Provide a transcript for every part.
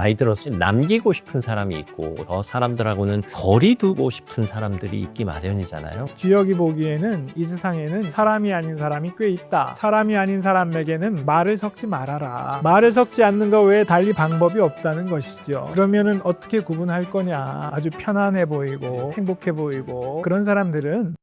나이 들어서 남기고 싶은 사람이 있고 저 사람들하고는 거리 두고 싶은 사람들이 있기 마련이잖아요. 주역이 보기에는 이 세상에는 사람이 아닌 사람이 꽤 있다. 사람이 아닌 사람에게는 말을 섞지 말아라. 말을 섞지 않는 것 외에 달리 방법이 없다는 것이죠. 그러면은 어떻게 구분할 거냐? 아주 편안해 보이고 행복해 보이고 그런 사람들은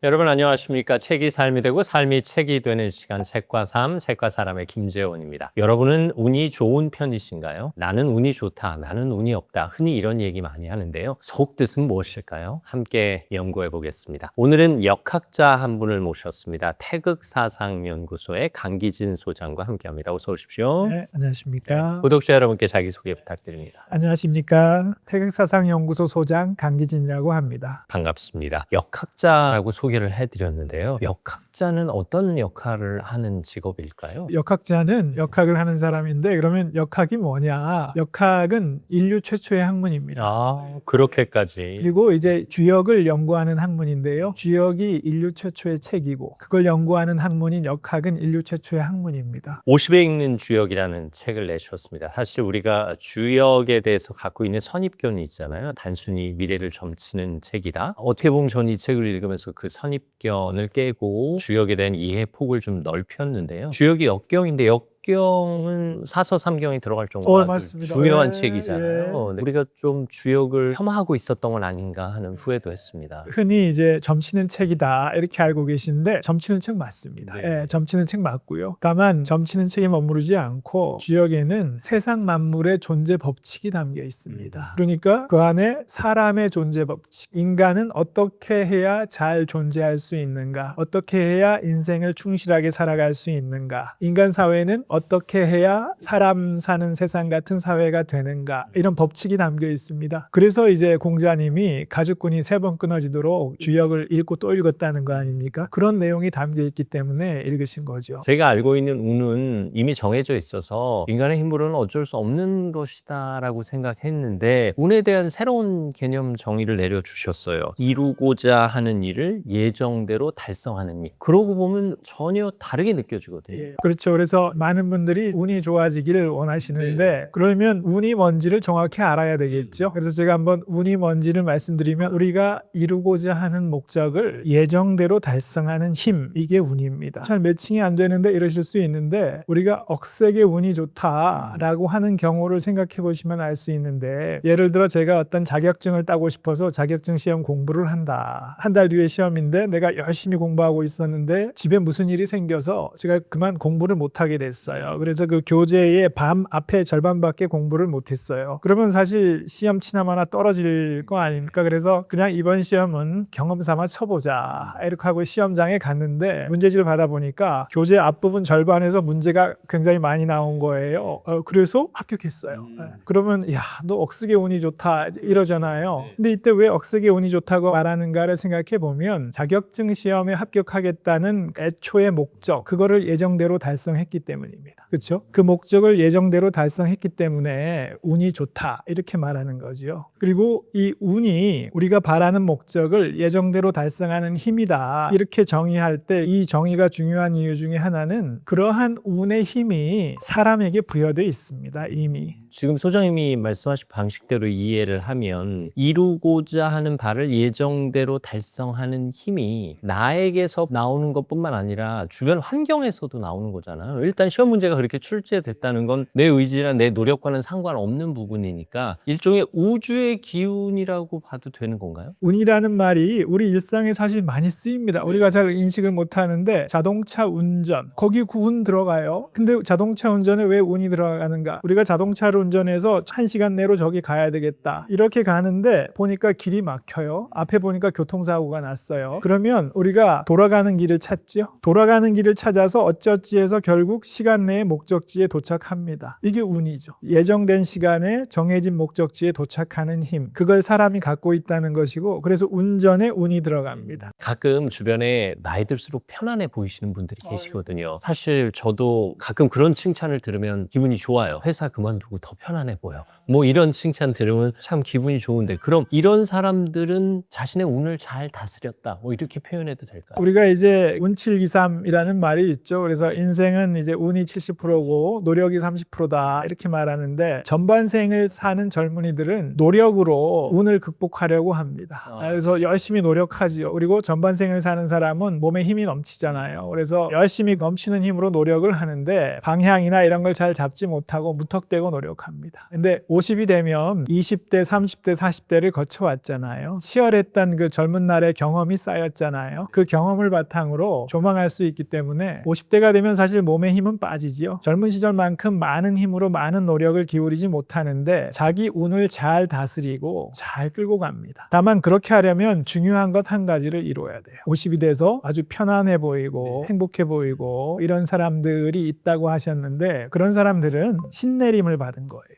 여러분 안녕하십니까? 책이 삶이 되고 삶이 책이 되는 시간 책과 삶, 책과 사람의 김재원입니다. 여러분은 운이 좋은 편이신가요? 나는 운이 좋다, 나는 운이 없다. 흔히 이런 얘기 많이 하는데요. 속뜻은 무엇일까요? 함께 연구해 보겠습니다. 오늘은 역학자 한 분을 모셨습니다. 태극사상연구소의 강기진 소장과 함께합니다. 어서 오십시오. 네, 안녕하십니까? 구독자 여러분께 자기소개 부탁드립니다. 안녕하십니까? 태극사상연구소 소장 강기진이라고 합니다. 반갑습니다. 역학자라고 소개를 해드렸는데요. 역학자는 어떤 역할을 하는 직업일까요? 역학자는 역학을 하는 사람인데 그러면 역학이 뭐냐? 역학은 인류 최초의 학문입니다. 그렇게까지. 그리고 이제 주역을 연구하는 학문인데요. 주역이 인류 최초의 책이고 그걸 연구하는 학문인 역학은 인류 최초의 학문입니다. 50에 읽는 주역이라는 책을 내셨습니다. 사실 우리가 주역에 대해서 갖고 있는 선입견이 있잖아요. 단순히 미래를 점치는 책이다. 어떻게 보면 전 이 책을 읽으면서 그 선입견을 깨고 주역에 대한 이해 폭을 좀 넓혔는데요. 주역이 역경인데 역경은 사서삼경이 들어갈 정도로 맞습니다. 중요한 예, 책이잖아요. 우리가 좀 주역을 폄하하고 있었던 건 아닌가 하는 후회도 했습니다. 흔히 이제 점치는 책이다 이렇게 알고 계신데 점치는 책 맞습니다. 네. 예, 점치는 책 맞고요. 다만 점치는 책에 머무르지 않고 주역에는 세상 만물의 존재 법칙이 담겨 있습니다. 그러니까 그 안에 사람의 존재 법칙, 인간은 어떻게 해야 잘 존재할 수 있는가, 어떻게 해야 인생을 충실하게 살아갈 수 있는가, 인간 사회는 어떻게 해야 사람 사는 세상 같은 사회가 되는가, 이런 법칙이 담겨 있습니다. 그래서 이제 공자님이 가죽끈이 3번 끊어지도록 주역을 읽고 또 읽었다는 거 아닙니까? 그런 내용이 담겨 있기 때문에 읽으신 거죠. 제가 알고 있는 운은 이미 정해져 있어서 인간의 힘으로는 어쩔 수 없는 것이다라고 생각했는데 운에 대한 새로운 개념 정의를 내려주셨어요. 이루고자 하는 일을 예정대로 달성하는 일. 그러고 보면 전혀 다르게 느껴지거든요. 그렇죠. 그래서 많은 분들이 운이 좋아지기를 원하시는데 그러면 운이 뭔지를 정확히 알아야 되겠죠. 그래서 제가 한번 운이 뭔지를 말씀드리면 우리가 이루고자 하는 목적을 예정대로 달성하는 힘, 이게 운입니다. 잘 매칭이 안 되는데 이러실 수 있는데 우리가 억세게 운이 좋다라고 하는 경우를 생각해 보시면 알 수 있는데 예를 들어 제가 어떤 자격증을 따고 싶어서 자격증 시험 공부를 한다. 한 달 뒤에 시험인데 내가 열심히 공부하고 있었는데 집에 무슨 일이 생겨서 제가 그만 공부를 못하게 됐어요. 그래서 그 교재의 밤 앞에 절반밖에 공부를 못했어요. 그러면 사실 시험 치나마나 떨어질 거 아닙니까? 그래서 그냥 이번 시험은 경험 삼아 쳐보자 이렇게 하고 시험장에 갔는데 문제지를 받아보니까 교재 앞부분 절반에서 문제가 굉장히 많이 나온 거예요. 그래서 합격했어요. 그러면 야, 너 억세게 운이 좋다 이러잖아요. 근데 이때 왜 억세게 운이 좋다고 말하는가를 생각해 보면 자격증 시험에 합격하겠다는 애초의 목적, 그거를 예정대로 달성했기 때문입니다. 그렇죠? 그 목적을 예정대로 달성했기 때문에 운이 좋다 이렇게 말하는 거죠. 그리고 이 운이 우리가 바라는 목적을 예정대로 달성하는 힘이다 이렇게 정의할 때 이 정의가 중요한 이유 중에 하나는 그러한 운의 힘이 사람에게 부여되어 있습니다. 이미. 지금 소장님이 말씀하신 방식대로 이해를 하면 이루고자 하는 바를 예정대로 달성하는 힘이 나에게서 나오는 것뿐만 아니라 주변 환경에서도 나오는 거잖아요. 일단 시험 문제가 그렇게 출제됐다는 건 내 의지나 내 노력과는 상관없는 부분이니까 일종의 우주의 기운이라고 봐도 되는 건가요? 운이라는 말이 우리 일상에 사실 많이 쓰입니다. 우리가 잘 인식을 못하는데 자동차 운전, 거기 운 들어가요. 근데 자동차 운전에 왜 운이 들어가는가? 우리가 자동차를 운전해서 1시간 내로 저기 가야 되겠다 이렇게 가는데 보니까 길이 막혀요. 앞에 보니까 교통사고가 났어요. 그러면 우리가 돌아가는 길을 찾죠. 돌아가는 길을 찾아서 어쩌지해서 결국 시간 내에 목적지에 도착합니다. 이게 운이죠. 예정된 시간에 정해진 목적지에 도착하는 힘, 그걸 사람이 갖고 있다는 것이고 그래서 운전에 운이 들어갑니다. 가끔 주변에 나이 들수록 편안해 보이시는 분들이 계시거든요. 사실 저도 가끔 그런 칭찬을 들으면 기분이 좋아요. 회사 그만두고 더 편안해 보여. 뭐 이런 칭찬 들으면 참 기분이 좋은데 그럼 이런 사람들은 자신의 운을 잘 다스렸다. 뭐 이렇게 표현해도 될까요? 우리가 이제 운칠기삼이라는 말이 있죠. 그래서 인생은 이제 운이 70%고 노력이 30%다 이렇게 말하는데 전반생을 사는 젊은이들은 노력으로 운을 극복하려고 합니다. 그래서 열심히 노력하지요. 그리고 전반생을 사는 사람은 몸에 힘이 넘치잖아요. 그래서 열심히 넘치는 힘으로 노력을 하는데 방향이나 이런 걸 잘 잡지 못하고 무턱대고 노력합니다. 근데 50이 되면 20대, 30대, 40대를 거쳐왔잖아요. 치열했던 그 젊은 날의 경험이 쌓였잖아요. 그 경험을 바탕으로 조망할 수 있기 때문에 50대가 되면 사실 몸에 힘은 빠지지요. 젊은 시절만큼 많은 힘으로 많은 노력을 기울이지 못하는데 자기 운을 잘 다스리고 잘 끌고 갑니다. 다만 그렇게 하려면 중요한 것 한 가지를 이루어야 돼요. 50이 돼서 아주 편안해 보이고 행복해 보이고 이런 사람들이 있다고 하셨는데 그런 사람들은 신내림을 받은 거예요.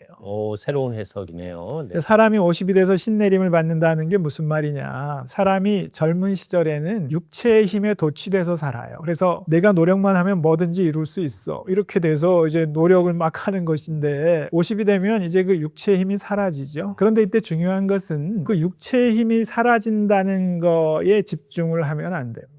새로운 해석이네요. 네. 사람이 50이 돼서 신내림을 받는다는 게 무슨 말이냐. 사람이 젊은 시절에는 육체의 힘에 도취돼서 살아요. 그래서 내가 노력만 하면 뭐든지 이룰 수 있어. 이렇게 돼서 이제 노력을 막 하는 것인데 50이 되면 이제 그 육체의 힘이 사라지죠. 그런데 이때 중요한 것은 그 육체의 힘이 사라진다는 거에 집중을 하면 안 됩니다.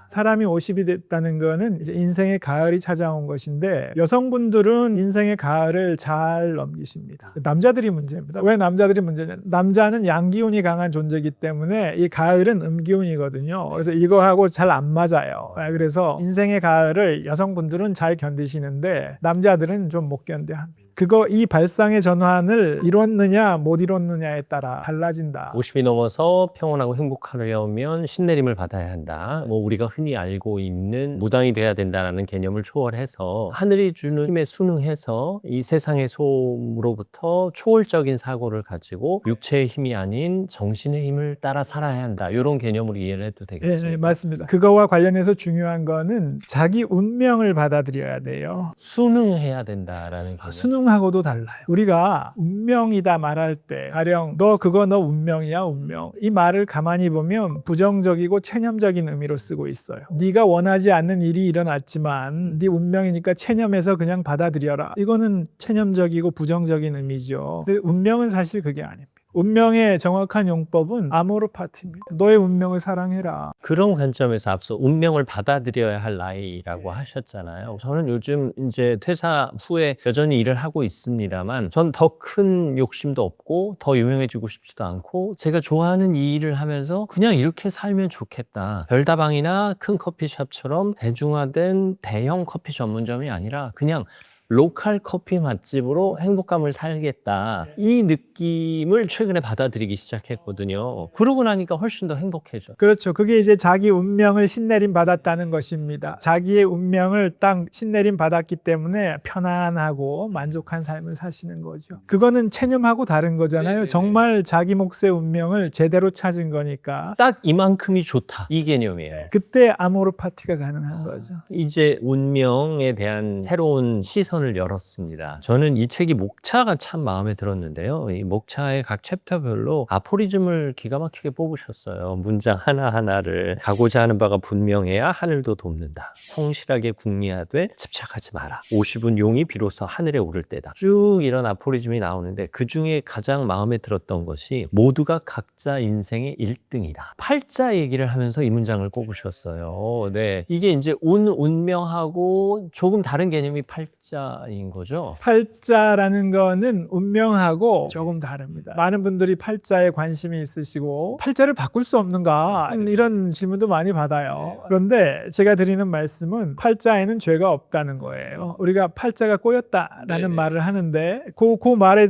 사람이 50이 됐다는 거는 이제 인생의 가을이 찾아온 것인데 여성분들은 인생의 가을을 잘 넘기십니다. 남자들이 문제입니다. 왜 남자들이 문제냐? 남자는 양기운이 강한 존재이기 때문에 이 가을은 음기운이거든요. 그래서 이거하고 잘 안 맞아요. 그래서 인생의 가을을 여성분들은 잘 견디시는데 남자들은 좀 못 견뎌합니다. 이 발상의 전환을 이뤘느냐 못 이뤘느냐에 따라 달라진다. 50이 넘어서 평온하고 행복하려면 신내림을 받아야 한다. 우리가 흔히 알고 있는 무당이 돼야 된다는 개념을 초월해서 하늘이 주는 힘에 순응해서 이 세상의 소음으로부터 초월적인 사고를 가지고 육체의 힘이 아닌 정신의 힘을 따라 살아야 한다. 이런 개념으로 이해를 해도 되겠습니다. 네, 맞습니다. 그거와 관련해서 중요한 거는 자기 운명을 받아들여야 돼요. 순응해야 된다라는 개념. 하고도 달라요. 우리가 운명이다 말할 때 가령 너 운명이야 운명. 이 말을 가만히 보면 부정적이고 체념적인 의미로 쓰고 있어요. 네가 원하지 않는 일이 일어났지만 네 운명이니까 체념해서 그냥 받아들여라. 이거는 체념적이고 부정적인 의미죠. 근데 운명은 사실 그게 아닙니다. 운명의 정확한 용법은 아모르파티입니다. 너의 운명을 사랑해라. 그런 관점에서 앞서 운명을 받아들여야 할 나이라고 하셨잖아요. 저는 요즘 이제 퇴사 후에 여전히 일을 하고 있습니다만 전 더 큰 욕심도 없고 더 유명해지고 싶지도 않고 제가 좋아하는 이 일을 하면서 그냥 이렇게 살면 좋겠다. 별다방이나 큰 커피숍처럼 대중화된 대형 커피 전문점이 아니라 그냥 로컬 커피 맛집으로 행복감을 살겠다. 이 느낌을 최근에 받아들이기 시작했거든요. 그러고 나니까 훨씬 더 행복해져. 그렇죠. 그게 이제 자기 운명을 신내림 받았다는 것입니다. 자기의 운명을 딱 신내림 받았기 때문에 편안하고 만족한 삶을 사시는 거죠. 그거는 체념하고 다른 거잖아요. 네네네. 정말 자기 몫의 운명을 제대로 찾은 거니까. 딱 이만큼이 좋다. 이 개념이에요. 그때 아모르파티가 가능한 거죠. 이제 운명에 대한 새로운 시선을 열었습니다. 저는 이 책이 목차가 참 마음에 들었는데요. 이 목차의 각 챕터별로 아포리즘을 기가 막히게 뽑으셨어요. 문장 하나하나를 가고자 하는 바가 분명해야 하늘도 돕는다. 성실하게 궁리하되 집착하지 마라. 50은 용이 비로소 하늘에 오를 때다. 쭉 이런 아포리즘이 나오는데 그중에 가장 마음에 들었던 것이 모두가 각자 인생의 1등이다. 팔자 얘기를 하면서 이 문장을 꼽으셨어요. 네, 이게 이제 운명하고 조금 다른 개념이 팔자인 거죠. 팔자라는 거는 운명하고 조금 다릅니다. 많은 분들이 팔자에 관심이 있으시고 팔자를 바꿀 수 없는가 이런 질문도 많이 받아요. 그런데 제가 드리는 말씀은 팔자에는 죄가 없다는 거예요. 우리가 팔자가 꼬였다라는 말을 하는데 그 말에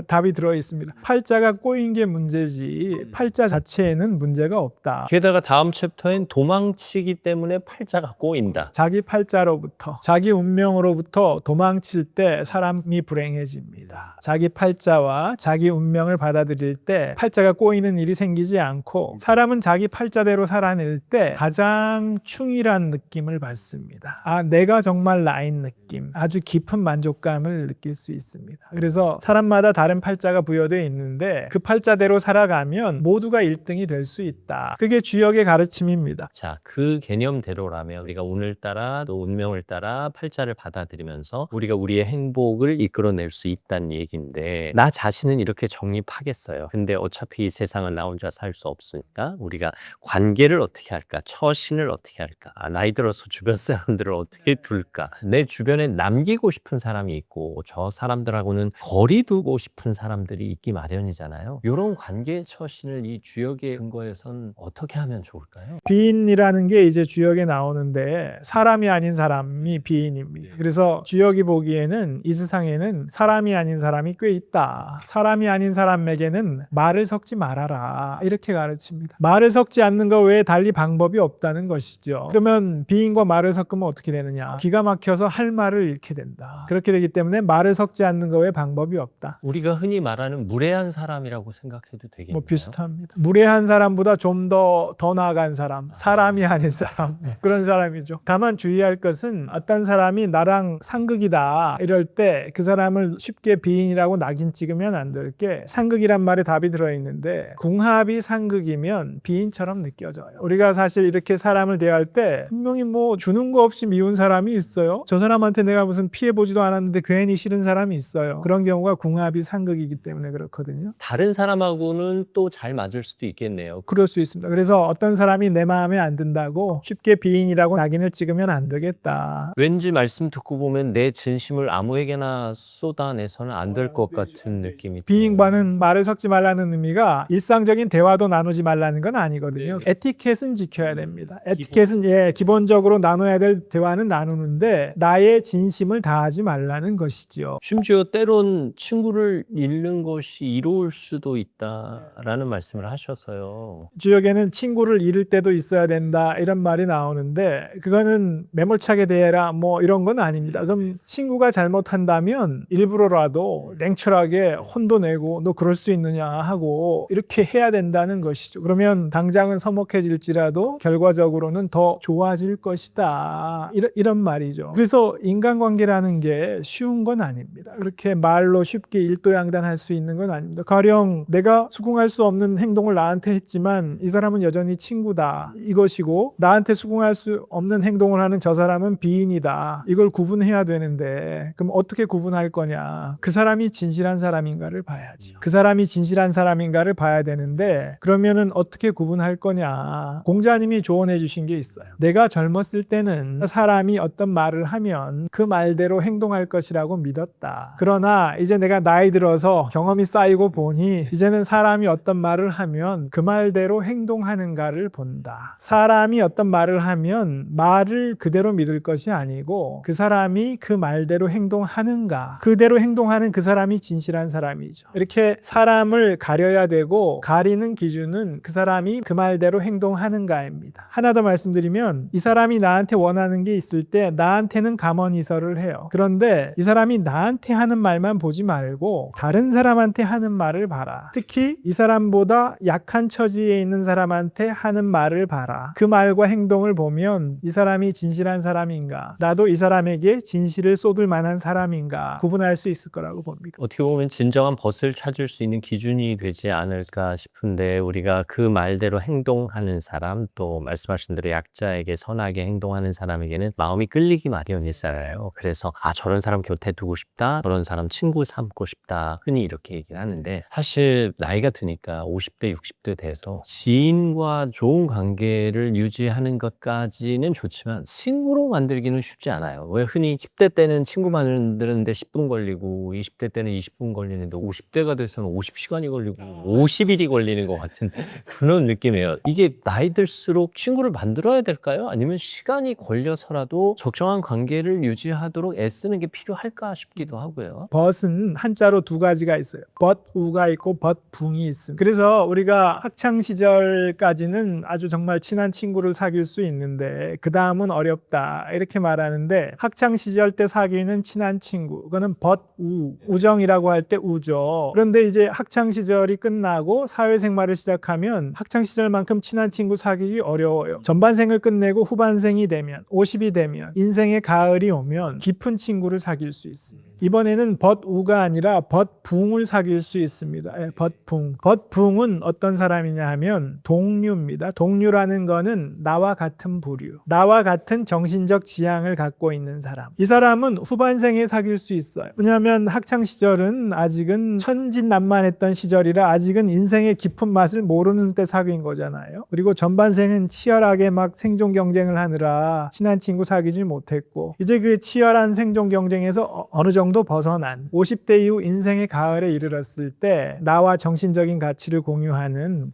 답이 들어 있습니다. 팔자가 꼬인 게 문제지 팔자 자체에는 문제가 없다. 게다가 다음 챕터엔 도망치기 때문에 팔자가 꼬인다. 자기 팔자로부터 자기 운명으로부터 도망칠 때 사람이 불행해집니다. 자기 팔자와 자기 운명을 받아들일 때 팔자가 꼬이는 일이 생기지 않고 사람은 자기 팔자대로 살아낼 때 가장 충실한 느낌을 받습니다. 내가 정말 나인 느낌, 아주 깊은 만족감을 느낄 수 있습니다. 그래서 사람마다 다른 팔자가 부여되어 있는데 그 팔자대로 살아가면 모두가 1등이 될 수 있다. 그게 주역의 가르침입니다. 자, 그 개념대로라면 우리가 오늘따라 또 운명을 따라 팔자를 받아들이면서 이끌어내면서 우리가 우리의 행복을 이끌어낼 수 있다는 얘기인데 나 자신은 이렇게 정립하겠어요. 근데 어차피 이 세상은 나 혼자 살 수 없으니까 우리가 관계를 어떻게 할까? 처신을 어떻게 할까? 나이 들어서 주변 사람들을 어떻게 둘까? 내 주변에 남기고 싶은 사람이 있고 저 사람들하고는 거리 두고 싶은 사람들이 있기 마련이잖아요. 이런 관계의 처신을 이 주역의 근거에선 어떻게 하면 좋을까요? 비인이라는 게 이제 주역에 나오는데 사람이 아닌 사람이 비인입니다. 그래서 주역이 보기에는 이 세상에는 사람이 아닌 사람이 꽤 있다. 사람이 아닌 사람에게는 말을 섞지 말아라. 이렇게 가르칩니다. 말을 섞지 않는 것 외에 달리 방법이 없다는 것이죠. 그러면 비인과 말을 섞으면 어떻게 되느냐? 기가 막혀서 할 말을 잃게 된다. 그렇게 되기 때문에 말을 섞지 않는 것 외에 방법이 없다. 우리가 흔히 말하는 무례한 사람이라고 생각해도 되겠네요. 뭐 비슷합니다. 무례한 사람보다 좀 더 나아간 사람, 사람이 아닌 사람, 그런 사람이죠. 다만 주의할 것은 어떤 사람이 나랑 상극이다 이럴 때 그 사람을 쉽게 비인이라고 낙인 찍으면 안 될 게 상극이란 말에 답이 들어있는데 궁합이 상극이면 비인처럼 느껴져요. 우리가 사실 이렇게 사람을 대할 때 분명히 뭐 주는 거 없이 미운 사람이 있어요. 저 사람한테 내가 무슨 피해보지도 않았는데 괜히 싫은 사람이 있어요. 그런 경우가 궁합이 상극이기 때문에 그렇거든요. 다른 사람하고는 또 잘 맞을 수도 있겠네요. 그럴 수 있습니다. 그래서 어떤 사람이 내 마음에 안 든다고 쉽게 비인이라고 낙인을 찍으면 안 되겠다. 왠지 말씀 듣고 보면 내 진심을 아무에게나 쏟아내서는 안 될 것 같은 느낌이 비인과는 말을 섞지 말라는 의미가 일상적인 대화도 나누지 말라는 건 아니거든요. 에티켓은 지켜야 됩니다. 에티켓은 기본적으로 나눠야 될 대화는 나누는데 나의 진심을 다하지 말라는 것이죠. 심지어 때론 친구를 잃는 것이 이로울 수도 있다라는 말씀을 하셔서요. 주역에는 친구를 잃을 때도 있어야 된다 이런 말이 나오는데 그거는 매몰차게 대해라 뭐 이런 건 아닙니다. 그럼 친구가 잘못한다면 일부러라도 냉철하게 혼도 내고 너 그럴 수 있느냐 하고 이렇게 해야 된다는 것이죠. 그러면 당장은 서먹해질지라도 결과적으로는 더 좋아질 것이다 이런 말이죠. 그래서 인간관계라는 게 쉬운 건 아닙니다. 그렇게 말로 쉽게 일도양단할 수 있는 건 아닙니다. 가령 내가 수긍할 수 없는 행동을 나한테 했지만 이 사람은 여전히 친구다 이것이고 나한테 수긍할 수 없는 행동을 하는 저 사람은 비인이다 이걸 구분해야 되는데 그럼 어떻게 구분할 거냐? 그 사람이 진실한 사람인가를 봐야지. 그 사람이 진실한 사람인가를 봐야 되는데 그러면은 어떻게 구분할 거냐? 공자님이 조언해 주신 게 있어요. 내가 젊었을 때는 사람이 어떤 말을 하면 그 말대로 행동할 것이라고 믿었다. 그러나 이제 내가 나이 들어서 경험이 쌓이고 보니 이제는 사람이 어떤 말을 하면 그 말대로 행동하는가를 본다. 사람이 어떤 말을 하면 말을 그대로 믿을 것이 아니고 그 사람이 그 말대로 행동하는가, 그대로 행동하는 그 사람이 진실한 사람이죠. 이렇게 사람을 가려야 되고 가리는 기준은 그 사람이 그 말대로 행동하는가입니다. 하나 더 말씀드리면 이 사람이 나한테 원하는 게 있을 때 나한테는 감언이설을 해요. 그런데 이 사람이 나한테 하는 말만 보지 말고 다른 사람한테 하는 말을 봐라. 특히 이 사람보다 약한 처지에 있는 사람한테 하는 말을 봐라. 그 말과 행동을 보면 이 사람이 진실한 사람인가, 나도 이 사람에게 진실을 쏟을 만한 사람인가 구분할 수 있을 거라고 봅니다. 어떻게 보면 진정한 벗을 찾을 수 있는 기준이 되지 않을까 싶은데 우리가 그 말대로 행동하는 사람 또 말씀하신 대로 약자에게 선하게 행동하는 사람에게는 마음이 끌리기 마련이잖아요. 그래서 저런 사람 곁에 두고 싶다, 저런 사람 친구 삼고 싶다 흔히 이렇게 얘기를 하는데 사실 나이가 드니까 50대 60대 돼서 지인과 좋은 관계를 유지하는 것까지는 좋지만 친구로 만들기는 쉽지 않아요. 왜 흔히 10대 때는 친구 만드는데 10분 걸리고 20대 때는 20분 걸리는데 50대가 돼서는 50시간이 걸리고 50일이 걸리는 것 같은 그런 느낌이에요. 이게 나이 들수록 친구를 만들어야 될까요? 아니면 시간이 걸려서라도 적정한 관계를 유지하도록 애쓰는 게 필요할까 싶기도 하고요. 벗은 한자로 두 가지가 있어요. 벗우가 있고 벗붕이 있습니다. 그래서 우리가 학창 시절까지는 아주 정말 친한 친구를 사귈 수 있는데 그 다음은 어렵다 이렇게 말하는데 학창 시절 때 사귀는 친한 친구 그거는 벗우, 우정이라고 할 때 우죠. 그런데 이제 학창 시절이 끝나고 사회생활을 시작하면 학창 시절만큼 친한 친구 사귀기 어려워요. 전반생을 끝내고 후반생이 되면 50이 되면 인생의 가을이 오면 깊은 친구를 사귈 수 있습니다. 이번에는 벗우가 아니라 벗붕을 사귈 수 있습니다. 벗붕. 벗붕은 어떤 사람이냐 하면 동류입니다. 동류라는 거는 나와 같은 부류, 나와 같은 정신적 지향을 갖고 있는 사람. 이 사람은 후반생에 사귈 수 있어요. 왜냐하면 학창 시절은 아직은 천진난만했던 시절이라 아직은 인생의 깊은 맛을 모르는 때 사귄 거잖아요. 그리고 전반생은 치열하게 막 생존 경쟁을 하느라 친한 친구 사귀지 못했고, 이제 그 치열한 생존 경쟁에서 어느 정도 벗어난 50대 이후 인생의 가을에 이르렀을 때 나와 정신적인 가치를 공유하는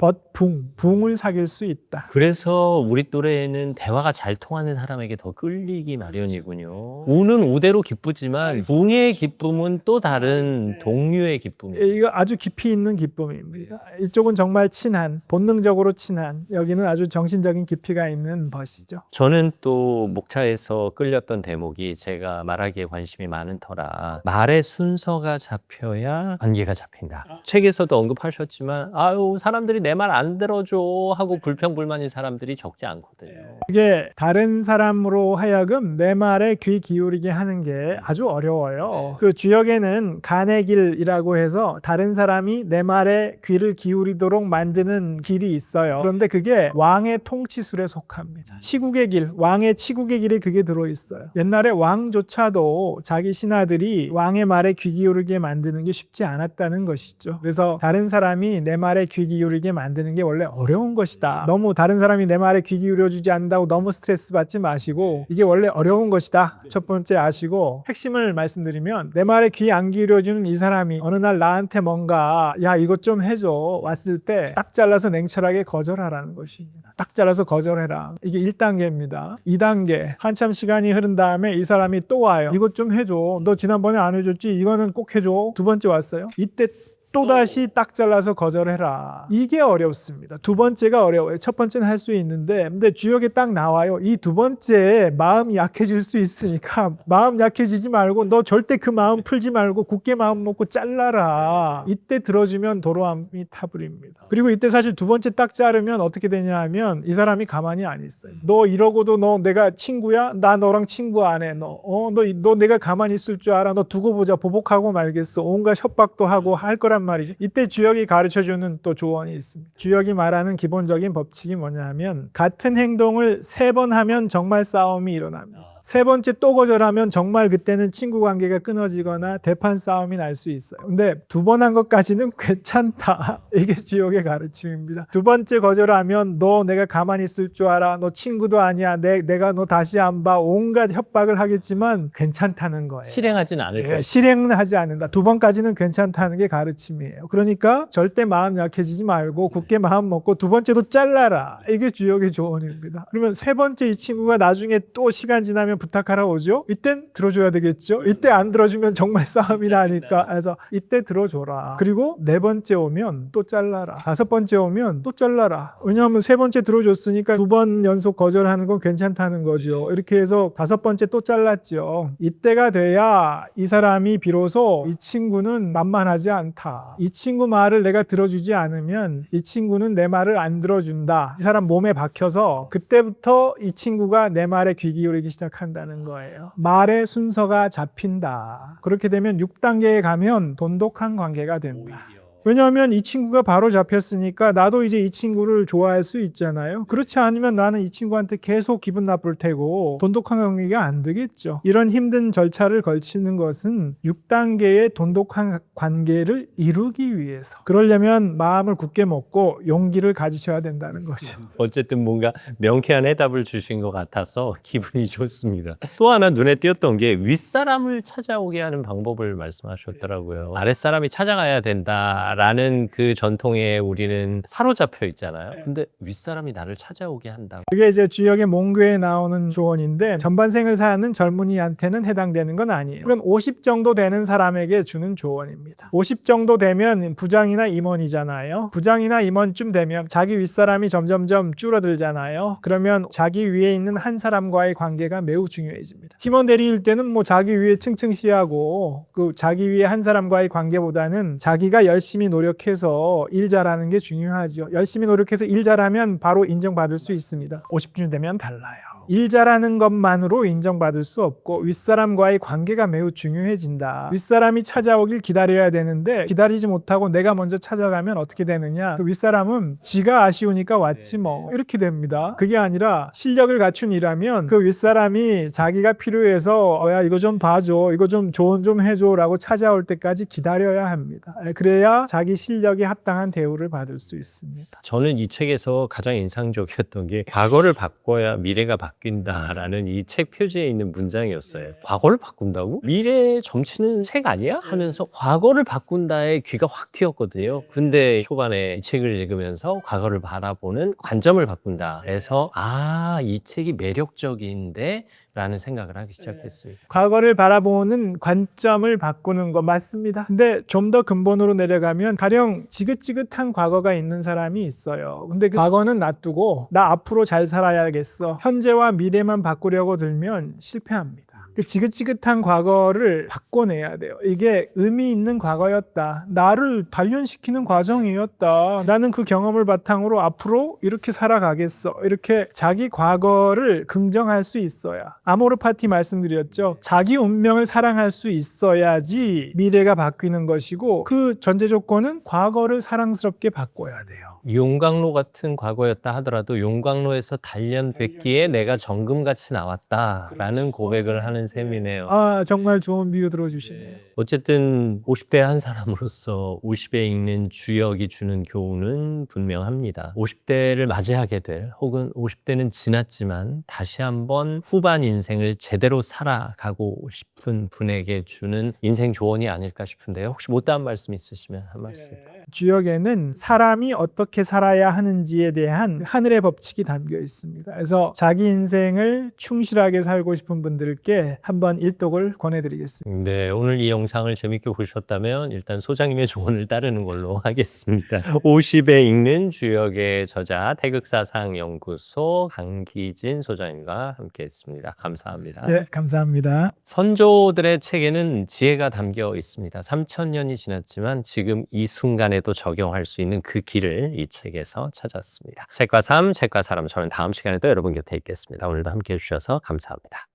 붕을 사귈 수 있다. 그래서 우리 또래에는 대화가 잘 통하는 사람에게 더 끌리기 마련이군요. 우는 우대로 기쁘지만 붕의 기쁨은 또 다른 동류의 기쁨이에요. 이거 아주 깊이 있는 기쁨입니다. 이쪽은 정말 친한, 본능적으로 친한, 여기는 아주 정신적인 깊이가 있는 벗이죠. 저는 또 목차에서 끌렸던 대목이 제가 말하기에 관심이 많은 터라 말의 순서가 잡혀야 관계가 잡힌다. 책에서도 언급하셨지만 아유 사람들이 내 말 안 들어줘 하고 불평불만인 사람들이 적지 않거든요. 이게 다른 사람으로 하여금 내 말에 귀 기울이게 하는 게 아주 어려워요. 그 주역에는 간의 길이라고 해서 다른 사람이 내 말에 귀를 기울이도록 만드는 길이 있어요. 그런데 그게 왕의 통치술에 속합니다. 치국의 길, 왕의 치국의 길에 그게 들어있어요. 옛날에 왕조차도 자기 신하들이 왕의 말에 귀 기울이게 만드는 게 쉽지 않았다는 것이죠. 그래서 다른 사람이 내 말에 귀 기울이게 만드는 게 원래 어려운 것이다. 너무 다른 사람이 내 말에 귀 기울여주지 않는다고 너무 스트레스 받지 마시고 이게 원래 어려운 것이다. 첫 번째 아시고, 핵심을 말씀드리면 내 말에 귀 안 기울여주는 이 사람이 어느 날 나한테 뭔가 야 이것 좀 해줘 왔을 때 딱 잘라서 냉철하게 거절하라는 것입니다. 딱 잘라서 거절해라. 이게 1단계입니다. 2단계, 한참 시간이 흐른 다음에 이 사람이 또 와요. 이것 좀 해줘. 너 지난번에 안 해줬지? 이거는 꼭 해줘. 두 번째 왔어요. 이때 또다시 딱 잘라서 거절해라. 이게 어렵습니다. 두 번째가 어려워요. 첫 번째는 할 수 있는데, 근데 주역에 딱 나와요. 이 두 번째 마음이 약해질 수 있으니까 마음 약해지지 말고 너 절대 그 마음 풀지 말고 굳게 마음 먹고 잘라라. 이때 들어주면 도로함이 타버립니다. 그리고 이때 사실 두 번째 딱 자르면 어떻게 되냐 하면 이 사람이 가만히 안 있어요. 너 이러고도 너 내가 친구야? 나 너랑 친구 안 해. 너 내가 가만히 있을 줄 알아? 너 두고 보자. 보복하고 말겠어. 온갖 협박도 하고 할 거란 말이죠. 이때 주역이 가르쳐주는 또 조언이 있습니다. 주역이 말하는 기본적인 법칙이 뭐냐 하면 같은 행동을 3번 하면 정말 싸움이 일어납니다. 세 번째 또 거절하면 정말 그때는 친구 관계가 끊어지거나 대판 싸움이 날 수 있어요. 근데 두 번 한 것까지는 괜찮다. 이게 주역의 가르침입니다. 두 번째 거절하면 너 내가 가만히 있을 줄 알아. 너 친구도 아니야. 내가 너 다시 안 봐. 온갖 협박을 하겠지만 괜찮다는 거예요. 실행하진 않을 거예요. 실행은 하지 않는다. 두 번까지는 괜찮다는 게 가르침이에요. 그러니까 절대 마음 약해지지 말고 굳게 마음 먹고 두 번째도 잘라라. 이게 주역의 조언입니다. 그러면 세 번째 이 친구가 나중에 또 시간 지나면 부탁하러 오죠. 이땐 들어줘야 되겠죠. 이때 안 들어주면 정말 싸움이 나니까. 그래서 이때 들어줘라. 그리고 네 번째 오면 또 잘라라. 다섯 번째 오면 또 잘라라. 왜냐하면 세 번째 들어줬으니까 두 번 연속 거절하는 건 괜찮다는 거죠. 이렇게 해서 다섯 번째 또 잘랐죠. 이때가 돼야 이 사람이 비로소 이 친구는 만만하지 않다. 이 친구 말을 내가 들어주지 않으면 이 친구는 내 말을 안 들어준다. 이 사람 몸에 박혀서 그때부터 이 친구가 내 말에 귀 기울이기 시작한다는 거예요. 말의 순서가 잡힌다. 그렇게 되면 6단계에 가면 돈독한 관계가 됩니다. 왜냐하면 이 친구가 바로 잡혔으니까 나도 이제 이 친구를 좋아할 수 있잖아요. 그렇지 않으면 나는 이 친구한테 계속 기분 나쁠 테고 돈독한 관계가 안 되겠죠. 이런 힘든 절차를 걸치는 것은 6단계의 돈독한 관계를 이루기 위해서, 그러려면 마음을 굳게 먹고 용기를 가지셔야 된다는 거죠. 어쨌든 뭔가 명쾌한 해답을 주신 것 같아서 기분이 좋습니다. 또 하나 눈에 띄었던 게 윗사람을 찾아오게 하는 방법을 말씀하셨더라고요. 아랫사람이 찾아가야 된다라는 그 전통에 우리는 사로잡혀 있잖아요. 근데 윗사람이 나를 찾아오게 한다. 그게 이제 주역의 몽교에 나오는 조언인데 전반생을 사는 젊은이한테는 해당되는 건 아니에요. 그건 50 정도 되는 사람에게 주는 조언입니다. 50 정도 되면 부장이나 임원이잖아요. 부장이나 임원쯤 되면 자기 윗사람이 점점점 줄어들잖아요. 그러면 자기 위에 있는 한 사람과의 관계가 매우 중요해집니다. 팀원 대리일 때는 뭐 자기 위에 층층시하고 그 자기 위에 한 사람과의 관계보다는 자기가 열심히 노력해서 일 잘하는 게 중요하죠. 열심히 노력해서 일 잘하면 바로 인정받을 수 있습니다. 50쯤 되면 달라요. 일 잘하는 것만으로 인정받을 수 없고 윗사람과의 관계가 매우 중요해진다. 윗사람이 찾아오길 기다려야 되는데 기다리지 못하고 내가 먼저 찾아가면 어떻게 되느냐? 그 윗사람은 지가 아쉬우니까 왔지 뭐 이렇게 됩니다. 그게 아니라 실력을 갖춘 이라면 그 윗사람이 자기가 필요해서 야 이거 좀 봐줘, 이거 좀 조언 좀 해줘 라고 찾아올 때까지 기다려야 합니다. 그래야 자기 실력에 합당한 대우를 받을 수 있습니다. 저는 이 책에서 가장 인상적이었던 게 과거를 바꿔야 미래가 바뀐다라는 이 책 표지에 있는 문장이었어요. 과거를 바꾼다고? 미래 점치는 책 아니야? 하면서 과거를 바꾼다에 귀가 확 튀었거든요. 근데 초반에 이 책을 읽으면서 과거를 바라보는 관점을 바꾼다 해서 이 책이 매력적인데 라는 생각을 하기 시작했습니다. 과거를 바라보는 관점을 바꾸는 거 맞습니다. 근데 좀 더 근본으로 내려가면 가령 지긋지긋한 과거가 있는 사람이 있어요. 근데 그 과거는 놔두고 나 앞으로 잘 살아야겠어. 현재와 미래만 바꾸려고 들면 실패합니다. 그 지긋지긋한 과거를 바꿔내야 돼요. 이게 의미 있는 과거였다. 나를 단련시키는 과정이었다. 나는 그 경험을 바탕으로 앞으로 이렇게 살아가겠어. 이렇게 자기 과거를 긍정할 수 있어야. 아모르 파티 말씀드렸죠. 자기 운명을 사랑할 수 있어야지 미래가 바뀌는 것이고 그 전제 조건은 과거를 사랑스럽게 바꿔야 돼요. 용광로 같은 과거였다 하더라도 용광로에서 단련됐기에 내가 정금같이 나왔다라는 고백을 하는 셈이네요. 정말 좋은 비유 들어주시네요. 어쨌든 50대 한 사람으로서 50에 읽는 주역이 주는 교훈은 분명합니다. 50대를 맞이하게 될 혹은 50대는 지났지만 다시 한번 후반 인생을 제대로 살아가고 싶은 분에게 주는 인생 조언이 아닐까 싶은데요. 혹시 못다한 말씀 있으시면 한 말씀. 주역에는 사람이 어떻게 살아야 하는지에 대한 하늘의 법칙이 담겨 있습니다. 그래서 자기 인생을 충실하게 살고 싶은 분들께 한번 일독을 권해드리겠습니다. 네, 오늘 이 영상을 재밌게 보셨다면 일단 소장님의 조언을 따르는 걸로 하겠습니다. 50에 읽는 주역의 저자 태극사상연구소 강기진 소장님과 함께했습니다. 감사합니다. 네, 감사합니다. 선조들의 책에는 지혜가 담겨 있습니다. 3000년이 지났지만 지금 이 순간에도 적용할 수 있는 그 길을 이 책에서 찾았습니다. 책과 삶, 책과 사람, 저는 다음 시간에 또 여러분 곁에 있겠습니다. 오늘도 함께해 주셔서 감사합니다.